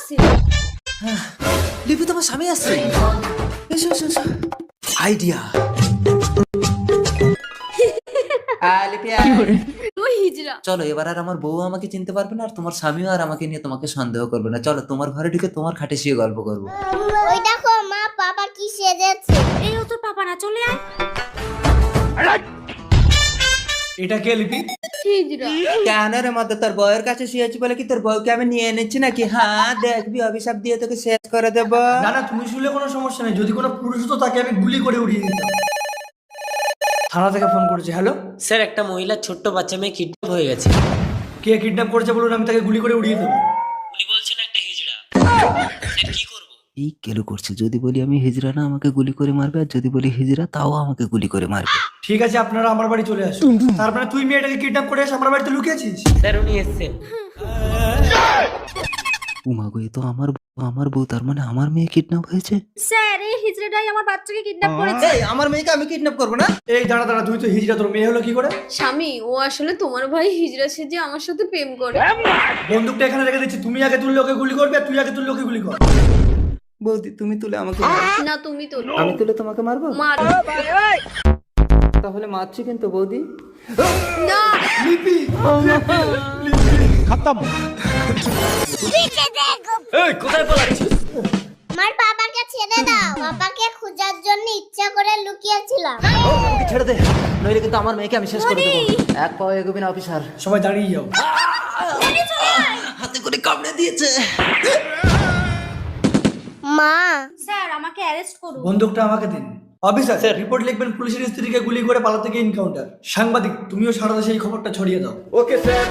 আসছে। লিপি তোমার স্বামী আসছে। এসো এসো এসো। আইডিয়া। লিপি ওই হিজড়া। চলো, এবার আর আমার বউ আমাকে চিনতে পারবে না, আর তোমার স্বামীও আর আমাকে নিয়ে তোমাকে সন্দেহ করবে না। চলো তোমার ঘরে ঢুকে তোমার খাটে শুয়ে গল্প করবো। ওই দেখো মা, পাপা কি সেজেছে। এই ও তোর পাপা না, চলে আয়। এটা কে লিপি? হিজড়া। কেন রে মতো, তোর বউয়ের কাছে শুয়েছি বলে কি তোর বউকে আমি নিয়ে এনেছি নাকি? হ্যাঁ দেখবি, অভিশাপ দিয়ে তোকে শেষ করে দেবো। না না, তুমি শুনলে কোনো সমস্যা নেই। যদি কোনো পুরুষ হতো তাকে আমি গুলি করে উড়িয়ে দিতাম। থানা থেকে ফোন করেছে। হ্যালো, স্যার, একটা মহিলার ছোট্ট বাচ্চা মেয়ে কিডন্যাপ হয়ে গেছে। কে কিডন্যাপ করেছে বলুন, আমি তাকে গুলি করে উড়িয়ে দেবো। উনি বলছেন একটা হিজড়া। স্যার কি করব? এই কেলো করছে, যদি বলি আমি হিজড়া না আমাকে গুলি করে মারবে, আর যদি বলি হিজড়া তাও আমাকে গুলি করে মারবে। ঠিক আছে, আপনারা আমার বাড়ি চলে আসুন। তার মানে তুই মেয়েটাকে কিডন্যাপ করে এসে আমার বাড়িতে লুকিয়েছিস? স্যার উনি এসেছেন। উমাগো, এ তো আমার বউ, তার মানে আমার মেয়ে কিডন্যাপ হয়েছে। স্যার, এই হিজড়াটাই আমার বাচ্চাকে কিডন্যাপ করেছে। এই, আমার মেয়েকে আমি কিডন্যাপ করবো না? এই দাঁড়া দাঁড়া, তুই তো হিজড়া, তোর মেয়ে হলো কি করে? স্বামী, ও আসলে তোমার ভাই হিজড়া সেজে আমার সাথে প্রেম করে। বন্দুকটা এখানে রেখে দিচ্ছি, তুমি আগে তুললে ওকে গুলি করবে, আর তুই আগে তুললে ওকে গুলি কর। বৌদি তুমি তুলে আমাকে মারো। না, তুমি তো আমি তুলে তোমাকে মারবো? মার। তাহলে মারছি কিন্তু বৌদি। না, লিপি এই কোথায় পালাচ্ছিস? আমার পাপাকে ছেড়ে দাও, পাপাকে খোঁজার জন্য ইচ্ছা করে লুকিয়েছিলাম। আমাকে ছেড়ে দে, নইলে কিন্তু আমার মেয়েকে আমি শেষ করে দেবো। এক পাও এগোবি না অফিসার। সবাই দাঁড়িয়ে যাও। হাতে করে কামড়ে দিয়েছে। মা, স্যার আমাকে অ্যারেস্ট করুন। বন্দুকটা আমাকে দিন। অফিসার স্যার, রিপোর্ট লিখবেন পুলিশের স্ত্রীকে গুলি করে পালাতে গিয়ে এনকাউন্টার। সাংবাদিক, তুমিও সারা দেশে এই খবরটা ছড়িয়ে দাও। Okay sir.